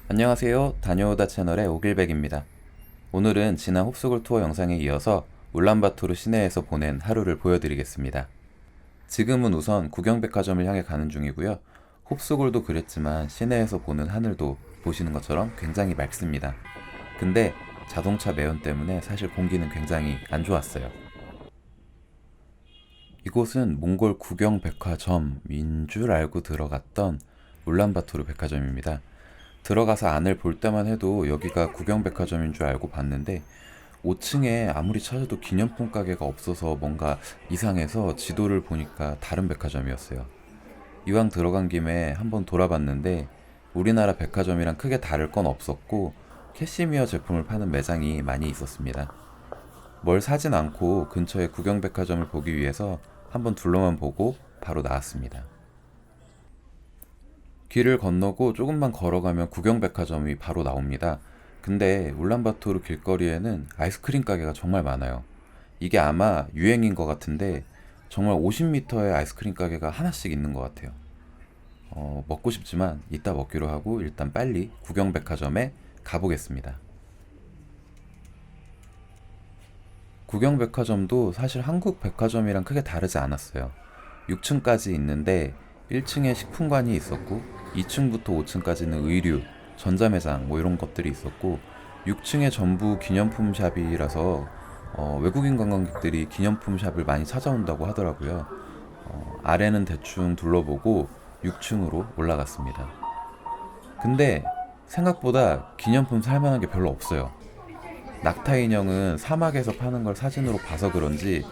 안녕하세요. 다녀오다 채널의 오길백입니다. 오늘은 지난 홉스골 투어 영상에 이어서 울란바토르 시내에서 보낸 하루를 보여드리겠습니다. 지금은 우선 구경백화점을 향해 가는 중이고요. 홉스골도 그랬지만 시내에서 보는 하늘도 보시는 것처럼 굉장히 맑습니다. 근데 자동차 매연 때문에 사실 공기는 굉장히 안 좋았어요. 이곳은 몽골 구경백화점인 줄 알고 들어갔던 울란바토르 백화점입니다. 들어가서 안을 볼 때만 해도 여기가 구경백화점인 줄 알고 봤는데 5층에 아무리 찾아도 기념품 가게가 없어서 뭔가 이상해서 지도를 보니까 다른 백화점이었어요. 이왕 들어간 김에 한번 돌아봤는데 우리나라 백화점이랑 크게 다를 건 없었고 캐시미어 제품을 파는 매장이 많이 있었습니다. 뭘 사진 않고 근처에 구경백화점을 보기 위해서 한번 둘러만 보고 바로 나왔습니다. 길을 건너고 조금만 걸어가면 구경백화점이 바로 나옵니다. 근데 울란바토르 길거리에는 아이스크림 가게가 정말 많아요. 이게 아마 유행인 것 같은데 정말 50m의 아이스크림 가게가 하나씩 있는 것 같아요. 먹고 싶지만 이따 먹기로 하고 일단 빨리 구경백화점에 가보겠습니다. 구경백화점도 사실 한국 백화점이랑 크게 다르지 않았어요. 6층까지 있는데 1층에 식품관이 있었고 2층부터 5층까지는 의류, 전자매장 뭐 이런 것들이 있었고 6층에 전부 기념품 샵이라서 외국인 관광객들이 기념품 샵을 많이 찾아온다고 하더라고요. 아래는 대충 둘러보고 6층으로 올라갔습니다. 근데 생각보다 기념품 살만한 게 별로 없어요. 낙타 인형은 사막에서 파는 걸 사진으로 봐서 그런지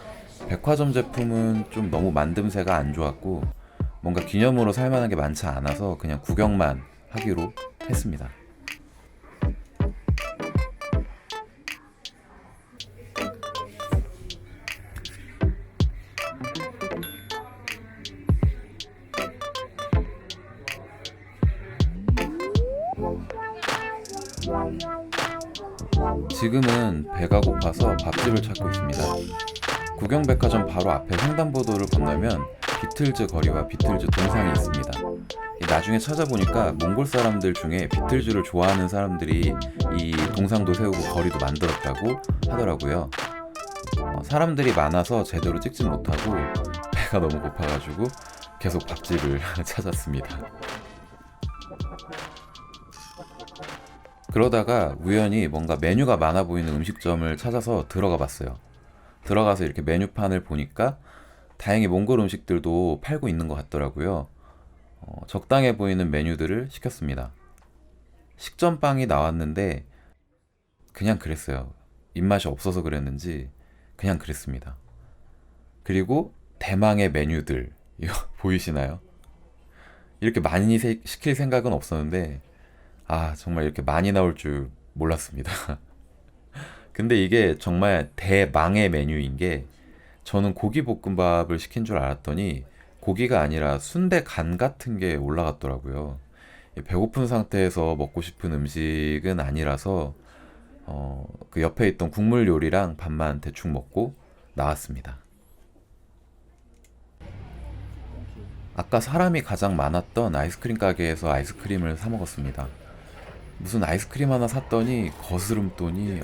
백화점 제품은 좀 너무 만듦새가 안 좋았고 뭔가 기념으로 살만한 게 많지 않아서 그냥 구경만 하기로 했습니다. 지금은 배가 고파서 밥집을 찾고 있습니다. 구경백화점 바로 앞에 횡단보도를 건너면 비틀즈 거리와 비틀즈 동상이 있습니다. 나중에 찾아보니까 몽골 사람들 중에 비틀즈를 좋아하는 사람들이 이 동상도 세우고 거리도 만들었다고 하더라고요. 사람들이 많아서 제대로 찍진 못하고 배가 너무 고파가지고 계속 밥집을 찾았습니다. 그러다가 우연히 뭔가 메뉴가 많아 보이는 음식점을 찾아서 들어가 봤어요. 들어가서 이렇게 메뉴판을 보니까 다행히 몽골 음식들도 팔고 있는 것 같더라고요. 적당해 보이는 메뉴들을 시켰습니다. 식전빵이 나왔는데 그냥 그랬어요. 입맛이 없어서 그랬는지 그냥 그랬습니다. 그리고 대망의 메뉴들 이거 보이시나요? 이렇게 많이 시킬 생각은 없었는데 정말 이렇게 많이 나올 줄 몰랐습니다. 근데 이게 정말 대망의 메뉴인 게 저는 고기 볶음밥을 시킨 줄 알았더니 고기가 아니라 순대 간 같은 게 올라갔더라고요. 배고픈 상태에서 먹고 싶은 음식은 아니라서 그 옆에 있던 국물 요리랑 밥만 대충 먹고 나왔습니다. 아까 사람이 가장 많았던 아이스크림 가게에서 아이스크림을 사 먹었습니다. 무슨 아이스크림 하나 샀더니 거스름돈이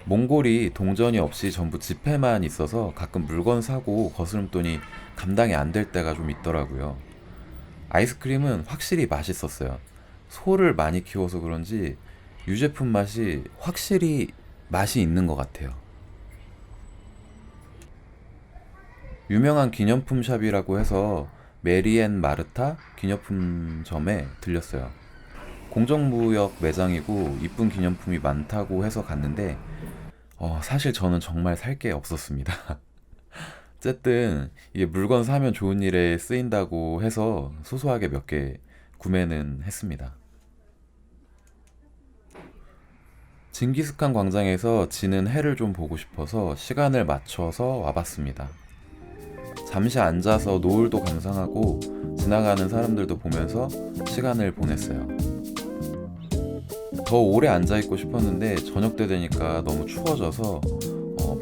몽골이 동전이 없이 전부 지폐만 있어서 가끔 물건 사고 거스름돈이 감당이 안 될 때가 좀 있더라고요. 아이스크림은 확실히 맛있었어요. 소를 많이 키워서 그런지 유제품 맛이 확실히 맛이 있는 것 같아요. 유명한 기념품 샵이라고 해서 메리앤 마르타 기념품점에 들렸어요. 공정무역 매장이고 이쁜 기념품이 많다고 해서 갔는데 사실 저는 정말 살 게 없었습니다. 어쨌든 이게 물건 사면 좋은 일에 쓰인다고 해서 소소하게 몇 개 구매는 했습니다. 징기스칸 광장에서 지는 해를 좀 보고 싶어서 시간을 맞춰서 와봤습니다. 잠시 앉아서 노을도 감상하고 지나가는 사람들도 보면서 시간을 보냈어요. 더 오래 앉아있고 싶었는데 저녁 때 되니까 너무 추워져서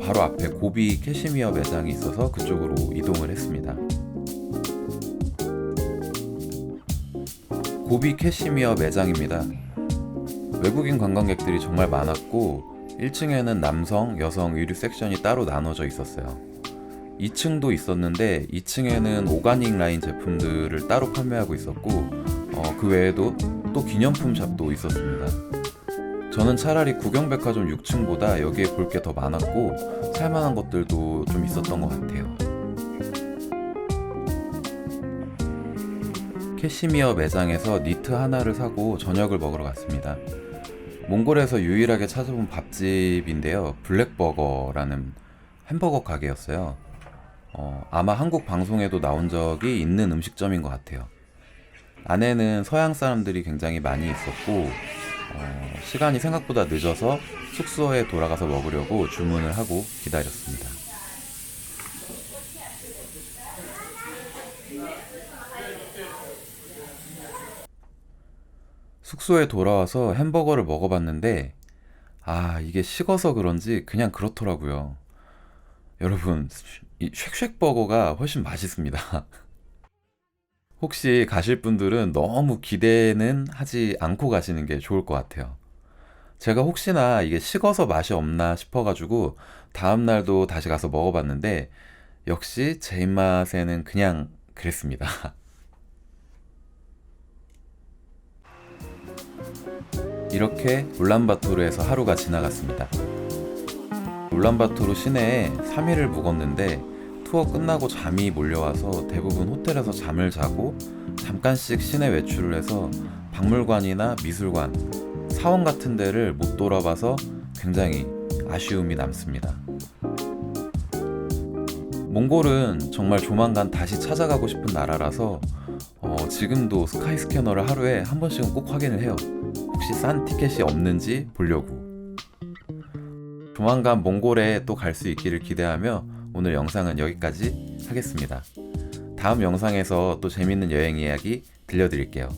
바로 앞에 고비 캐시미어 매장이 있어서 그쪽으로 이동을 했습니다. 고비 캐시미어 매장입니다. 외국인 관광객들이 정말 많았고 1층에는 남성, 여성 의류 섹션이 따로 나눠져 있었어요. 2층도 있었는데 2층에는 오가닉 라인 제품들을 따로 판매하고 있었고 그 외에도 또 기념품 샵도 있었습니다. 저는 차라리 구경백화점 6층보다 여기에 볼 게 더 많았고 살만한 것들도 좀 있었던 것 같아요. 캐시미어 매장에서 니트 하나를 사고 저녁을 먹으러 갔습니다. 몽골에서 유일하게 찾아본 밥집인데요. 블랙버거라는 햄버거 가게였어요. 아마 한국 방송에도 나온 적이 있는 음식점인 것 같아요. 안에는 서양 사람들이 굉장히 많이 있었고 시간이 생각보다 늦어서 숙소에 돌아가서 먹으려고 주문을 하고 기다렸습니다. 숙소에 돌아와서 햄버거를 먹어봤는데 이게 식어서 그런지 그냥 그렇더라고요. 여러분, 이 쉑쉑버거가 훨씬 맛있습니다. 혹시 가실 분들은 너무 기대는 하지 않고 가시는 게 좋을 것 같아요. 제가 혹시나 이게 식어서 맛이 없나 싶어가지고 다음날도 다시 가서 먹어봤는데 역시 제 입맛에는 그냥 그랬습니다. 이렇게 울란바토르에서 하루가 지나갔습니다. 울란바토르 시내에 3일을 묵었는데 투어 끝나고 잠이 몰려와서 대부분 호텔에서 잠을 자고 잠깐씩 시내 외출을 해서 박물관이나 미술관, 사원 같은 데를 못 돌아봐서 굉장히 아쉬움이 남습니다. 몽골은 정말 조만간 다시 찾아가고 싶은 나라라서 지금도 스카이 스캐너를 하루에 한 번씩은 꼭 확인을 해요. 혹시 싼 티켓이 없는지 보려고. 조만간 몽골에 또 갈 수 있기를 기대하며 오늘 영상은 여기까지 하겠습니다. 다음 영상에서 또 재밌는 여행 이야기 들려드릴게요.